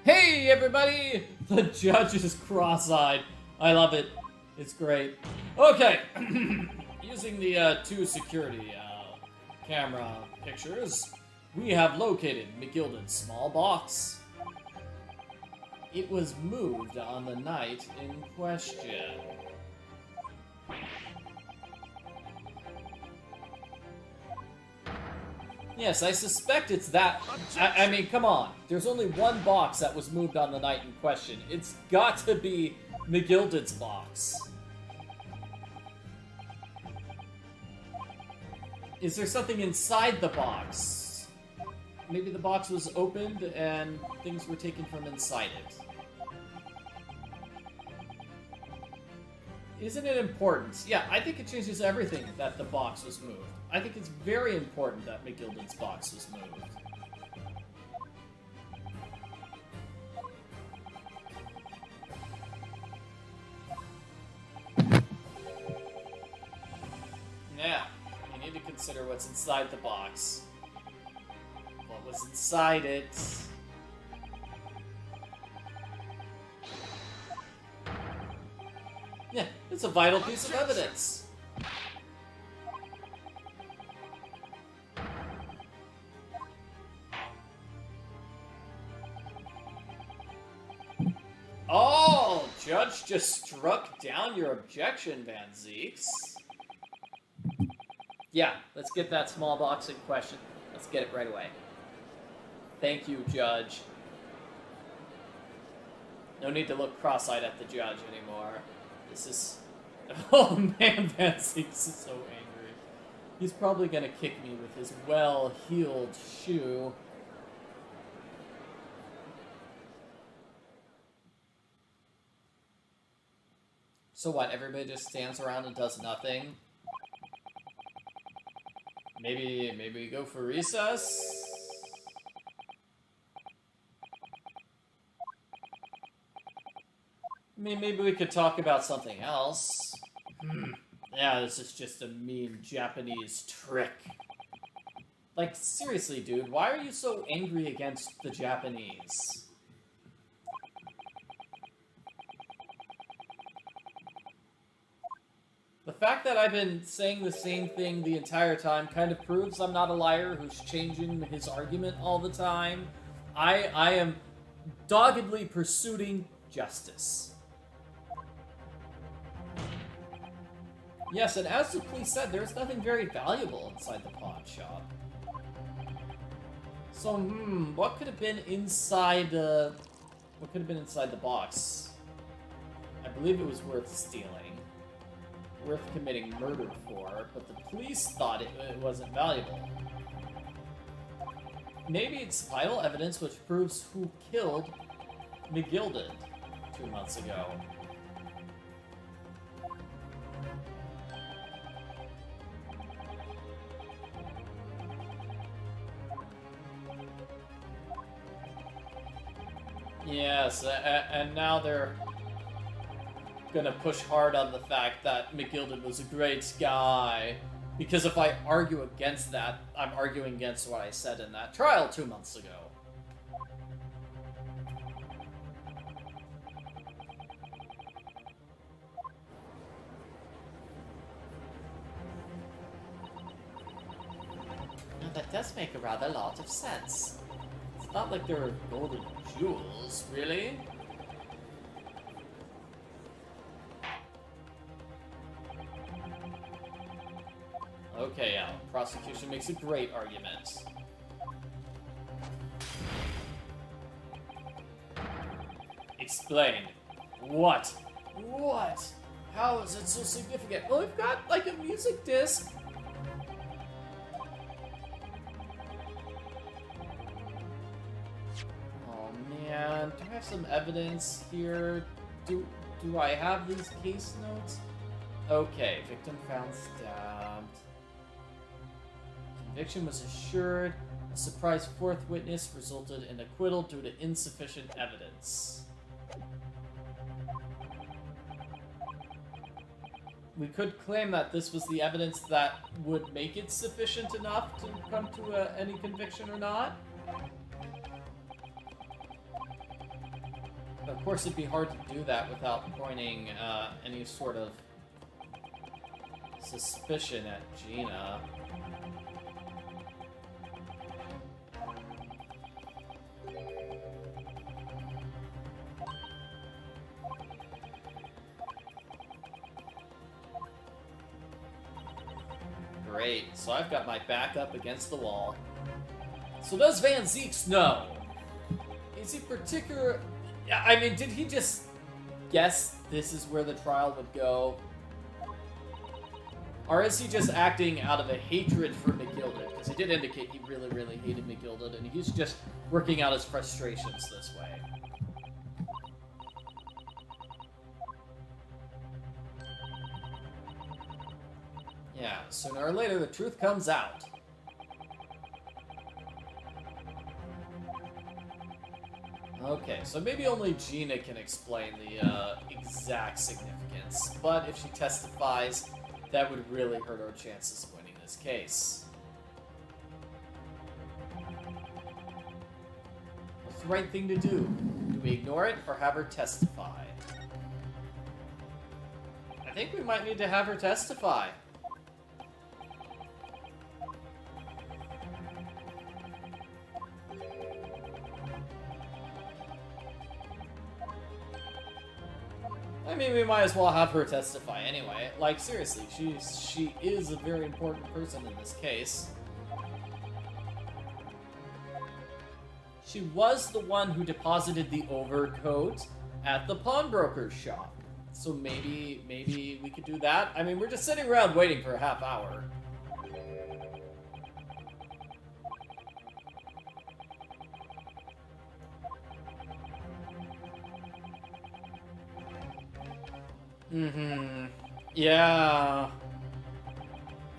Hey, everybody! The judge is cross-eyed. I love it. It's great. Okay. Using the two security camera pictures, we have located McGilded's small box. It was moved on the night in question. Yes, I suspect it's that. I mean, come on. There's only one box that was moved on the night in question. It's got to be McGilded's box. Is there something inside the box? Maybe the box was opened and things were taken from inside it. Isn't it important? Yeah, I think it changes everything that the box was moved. I think it's very important that McGilded's box was moved. Now, you need to consider what's inside the box. What was inside it? Yeah, it's a vital piece of evidence. Oh, Judge just struck down your objection, Van Zieks. Yeah, let's get that small box in question. Let's get it right away. Thank you, Judge. No need to look cross-eyed at the judge anymore. This is... Oh man, Van Zieks is so angry. He's probably gonna kick me with his well-heeled shoe. So what, everybody just stands around and does nothing? Maybe we go for recess? I mean, maybe we could talk about something else. Yeah, this is just a mean Japanese trick. Like, seriously, dude, why are you so angry against the Japanese? The fact that I've been saying the same thing the entire time kind of proves I'm not a liar who's changing his argument all the time. I am doggedly pursuing justice. Yes, and as the police said, there's nothing very valuable inside the pawn shop. So, what could have been inside the box? I believe it was worth stealing. Worth committing murder for, but the police thought it wasn't valuable. Maybe it's vital evidence which proves who killed McGilded 2 months ago. Yes, and now they're gonna push hard on the fact that McGilded was a great guy. Because if I argue against that, I'm arguing against what I said in that trial 2 months ago. Now that does make a rather lot of sense. It's not like there are golden jewels, really? Okay, yeah, prosecution makes a great argument. Explain. What? What? How is it so significant? Well, we've got, like, a music disc. Oh, man. Do I have some evidence here? Do I have these case notes? Okay, victim found stabbed. Conviction was assured. A surprise fourth witness resulted in acquittal due to insufficient evidence. We could claim that this was the evidence that would make it sufficient enough to come to any conviction or not. Of course, it'd be hard to do that without pointing any sort of suspicion at Gina. Great, so I've got my back up against the wall. So does Van Zieks know? Is he particular... I mean, did he just guess this is where the trial would go? Or is he just acting out of a hatred for McGilded? Because he did indicate he really, really hated McGilded, and he's just working out his frustrations this way. Yeah, sooner or later the truth comes out. Okay, so maybe only Gina can explain the exact significance, but if she testifies, that would really hurt our chances of winning this case. What's the right thing to do? Do we ignore it or have her testify? I think we might need to have her testify. I mean, we might as well have her testify anyway. Like, seriously, she is a very important person in this case. She was the one who deposited the overcoat at the pawnbroker shop. So maybe we could do that. I mean, we're just sitting around waiting for a half hour. Yeah.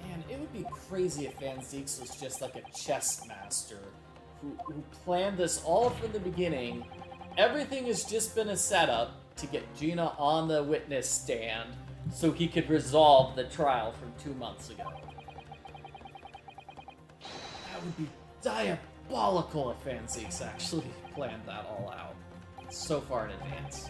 Man, it would be crazy if Van Zieks was just like a chess master who planned this all from the beginning. Everything has just been a setup to get Gina on the witness stand so he could resolve the trial from 2 months ago. That would be diabolical if Van Zieks actually planned that all out so far in advance.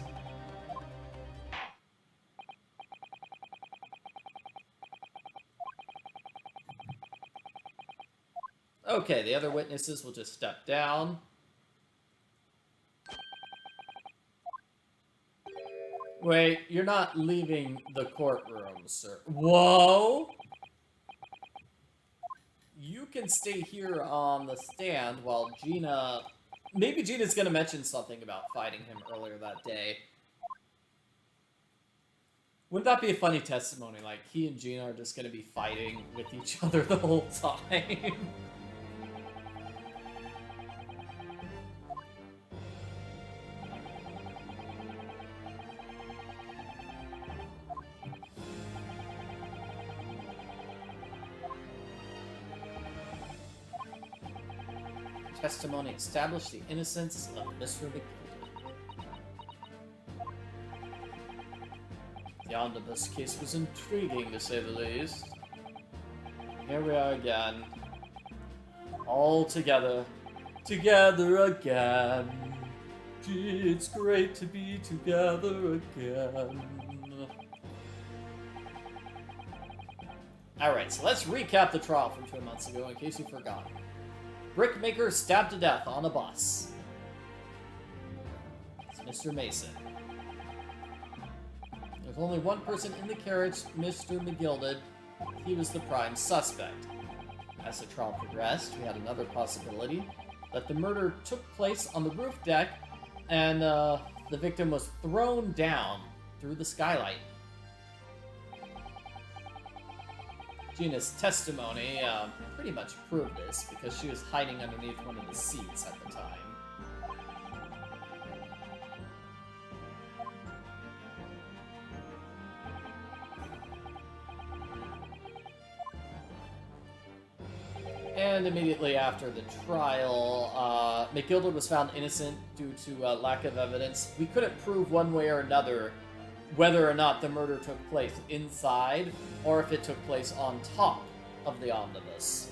Okay, the other witnesses will just step down. Wait, you're not leaving the courtroom, sir. Whoa! You can stay here on the stand while Gina... Maybe Gina's gonna mention something about fighting him earlier that day. Wouldn't that be a funny testimony? Like, he and Gina are just gonna be fighting with each other the whole time. Testimony established the innocence of Mr. McGilded. The omnibus case was intriguing, to say the least. Here we are again. All together. Together again. Gee, it's great to be together again. Alright, so let's recap the trial from 2 months ago, in case you forgot. Brickmaker stabbed to death on a bus. It's Mr. Mason. There's only one person in the carriage, Mr. McGilded. He was the prime suspect. As the trial progressed, we had another possibility that the murder took place on the roof deck and the victim was thrown down through the skylight. Gina's testimony pretty much proved this because she was hiding underneath one of the seats at the time. And immediately after the trial, McGilded was found innocent due to lack of evidence. We couldn't prove one way or another whether or not the murder took place inside or if it took place on top of the omnibus.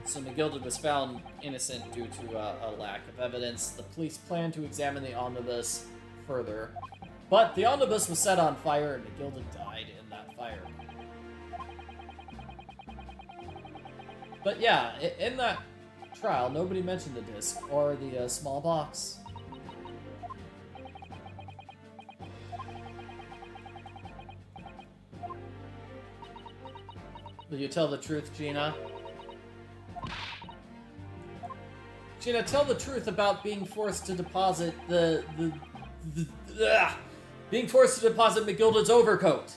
So McGilded was found innocent due to a lack of evidence. The police plan to examine the omnibus further. But the omnibus was set on fire and McGilded died in that fire. But yeah, in that trial, nobody mentioned the disc or the small box. Will you tell the truth, Gina? Gina, tell the truth about being forced to deposit being forced to deposit McGilded's overcoat.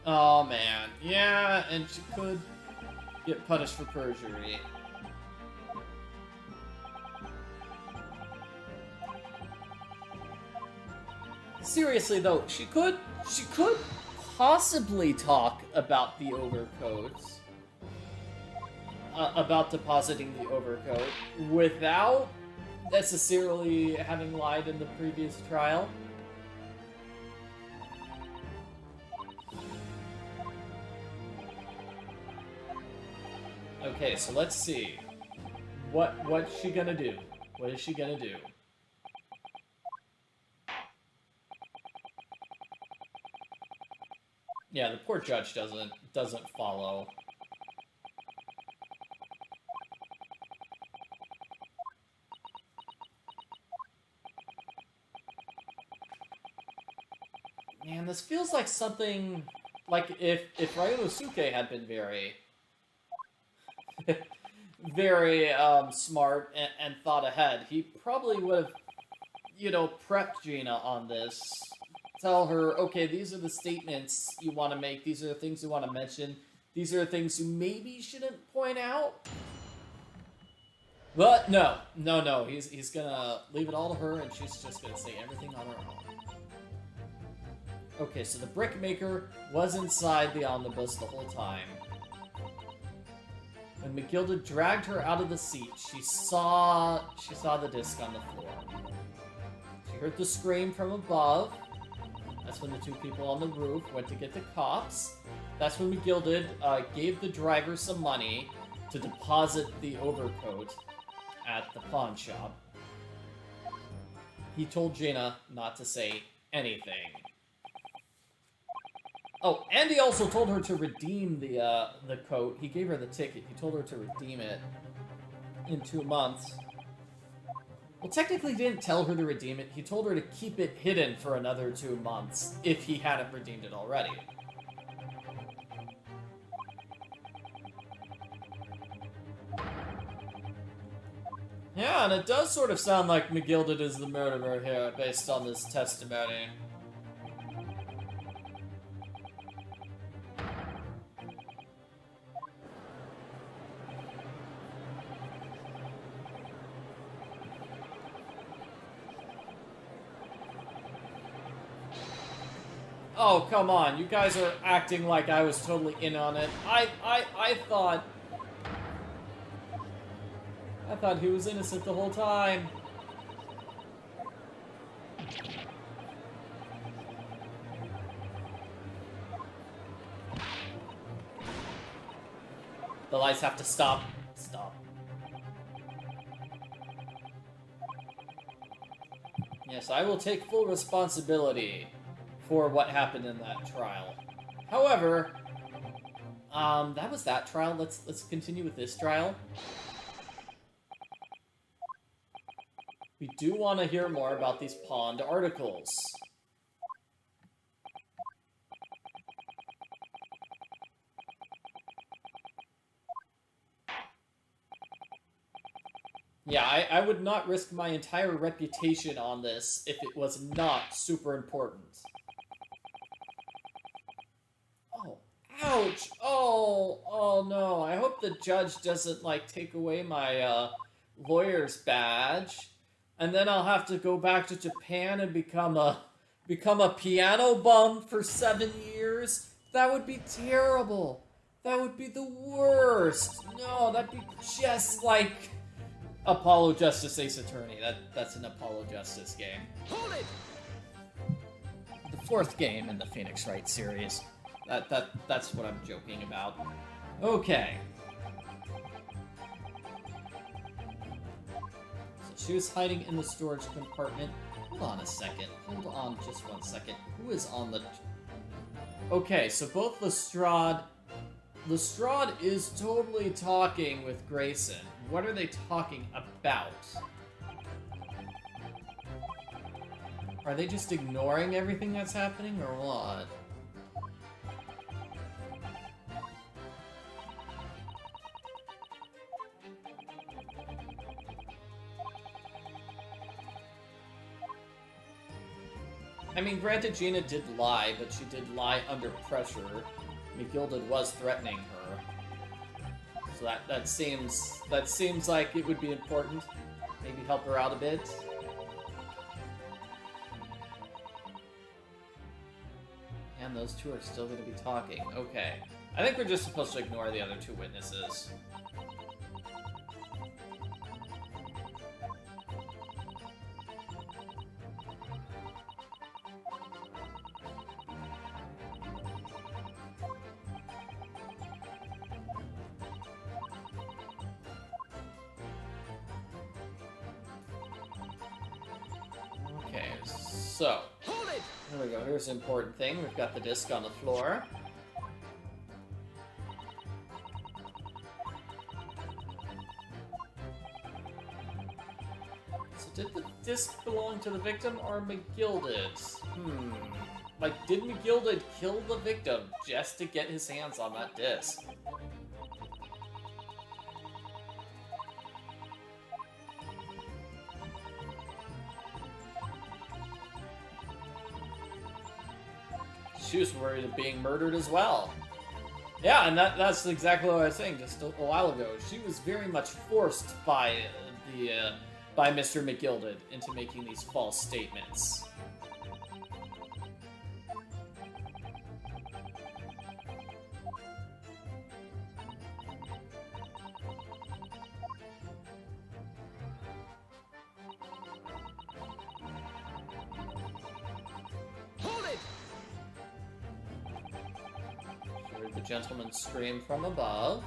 Oh man, yeah, and she could get punished for perjury. Seriously though, she could possibly talk about the overcoat, about depositing the overcoat, without necessarily having lied in the previous trial. Okay, so let's see. What's she gonna do? What is she gonna do? Yeah, the poor judge doesn't follow. Man, this feels like something like if Ryunosuke had been very very smart and thought ahead, he probably would have, you know, prepped Gina on this. Tell her, okay, these are the statements you want to make, these are the things you want to mention, these are the things you maybe shouldn't point out. But no, he's gonna leave it all to her and she's just gonna say everything on her own. Okay, so the brickmaker was inside the omnibus the whole time. When McGilded dragged her out of the seat, she saw the disc on the floor. She heard the scream from above. That's when the two people on the roof went to get the cops. That's when McGilded gave the driver some money to deposit the overcoat at the pawn shop. He told Gina not to say anything. Oh, and he also told her to redeem the coat. He gave her the ticket. He told her to redeem it in 2 months. Well, technically he didn't tell her to redeem it. He told her to keep it hidden for another 2 months if he hadn't redeemed it already. Yeah, and it does sort of sound like McGilded is the murderer here, based on this testimony. Oh, come on. You guys are acting like I was totally in on it. I thought he was innocent the whole time. The lights have to stop. Stop. Yes, I will take full responsibility for what happened in that trial. However, that was that trial. Let's continue with this trial. We do want to hear more about these pawned articles. Yeah, I would not risk my entire reputation on this if it was not super important. Oh, ouch! Oh no, I hope the judge doesn't, like, take away my, lawyer's badge. And then I'll have to go back to Japan and become a piano bum for 7 years. That would be terrible. That would be the worst. No, that'd be just like Apollo Justice Ace Attorney. That's an Apollo Justice game. Hold it! The fourth game in the Phoenix Wright series. That's what I'm joking about. Okay. So she was hiding in the storage compartment. Hold on a second. Hold on just 1 second. Who is on the... Okay, so both Lestrade is totally talking with Grayson. What are they talking about? Are they just ignoring everything that's happening, or what? I mean, granted, Gina did lie, but she did lie under pressure. McGilded was threatening her. So that seems like it would be important. Maybe help her out a bit. And those two are still going to be talking. Okay. I think we're just supposed to ignore the other two witnesses. Okay, so here we go. Here's an important thing. We've got the disc on the floor. So did the disc belong to the victim or McGilded? Like, did McGilded kill the victim just to get his hands on that disc? She was worried of being murdered as well. Yeah, and that's exactly what I was saying just a while ago. She was very much forced by by Mr. McGilded into making these false statements. The gentleman scream from above.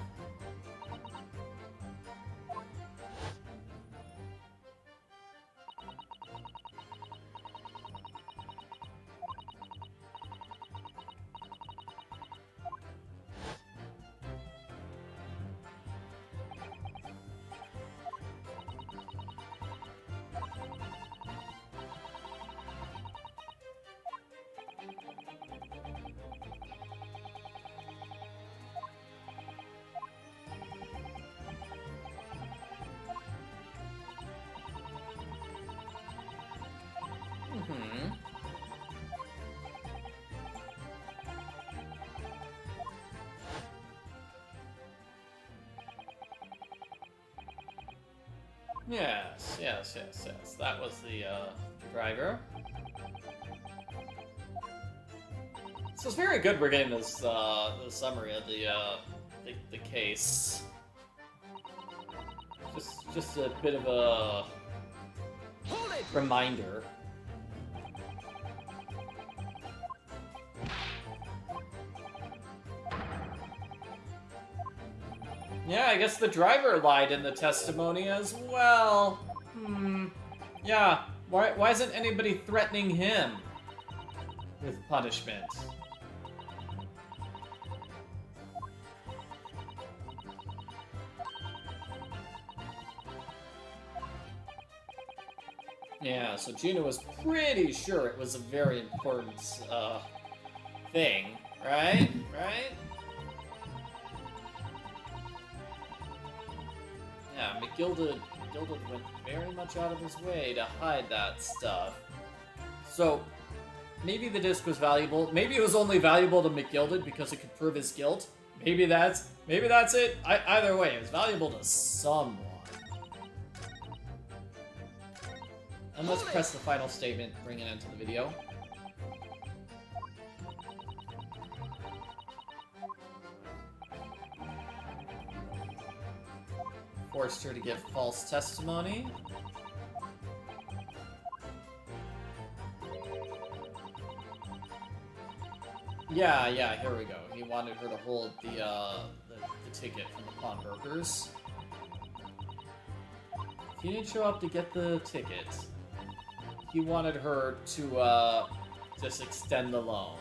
Yes. That was the driver. So it's very good we're getting this the summary of the case. Just a bit of a reminder. Yeah, I guess the driver lied in the testimony as well. Yeah, why isn't anybody threatening him with punishment? Yeah, so Gina was pretty sure it was a very important thing, right? Yeah, McGilded went very much out of his way to hide that stuff. So, maybe the disc was valuable. Maybe it was only valuable to McGilded because it could prove his guilt. Maybe that's it. Either way, it was valuable to someone. And let's press the final statement, bring it into the video. forced her to give false testimony. Yeah, here we go. He wanted her to hold the ticket from the pawnbrokers. He didn't show up to get the ticket. He wanted her to, just extend the loan.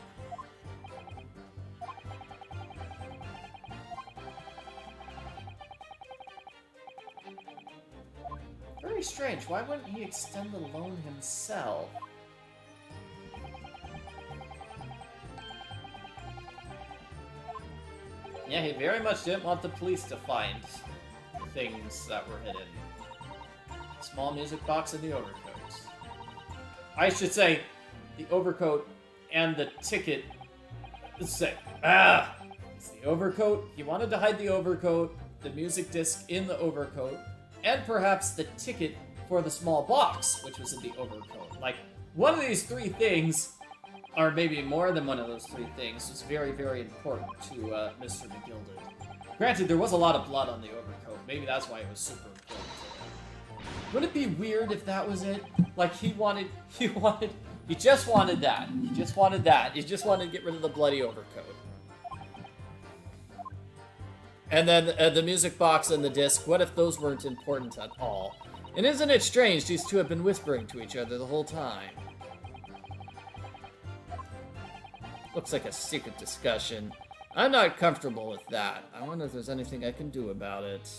Very strange. Why wouldn't he extend the loan himself? Yeah, he very much didn't want the police to find things that were hidden. Small music box and the overcoat. I should say, the overcoat and the ticket. It's the overcoat. He wanted to hide the overcoat, the music disc in the overcoat, and perhaps the ticket for the small box, which was in the overcoat. Like, one of these three things, or maybe more than one of those three things, was very, very important to Mr. McGilded. Granted, there was a lot of blood on the overcoat. Maybe that's why it was super important to him. Would it be weird if that was it? Like, he just wanted that. He just wanted that. He just wanted to get rid of the bloody overcoat. And then the music box and the disc, what if those weren't important at all? And isn't it strange these two have been whispering to each other the whole time? Looks like a secret discussion. I'm not comfortable with that. I wonder if there's anything I can do about it.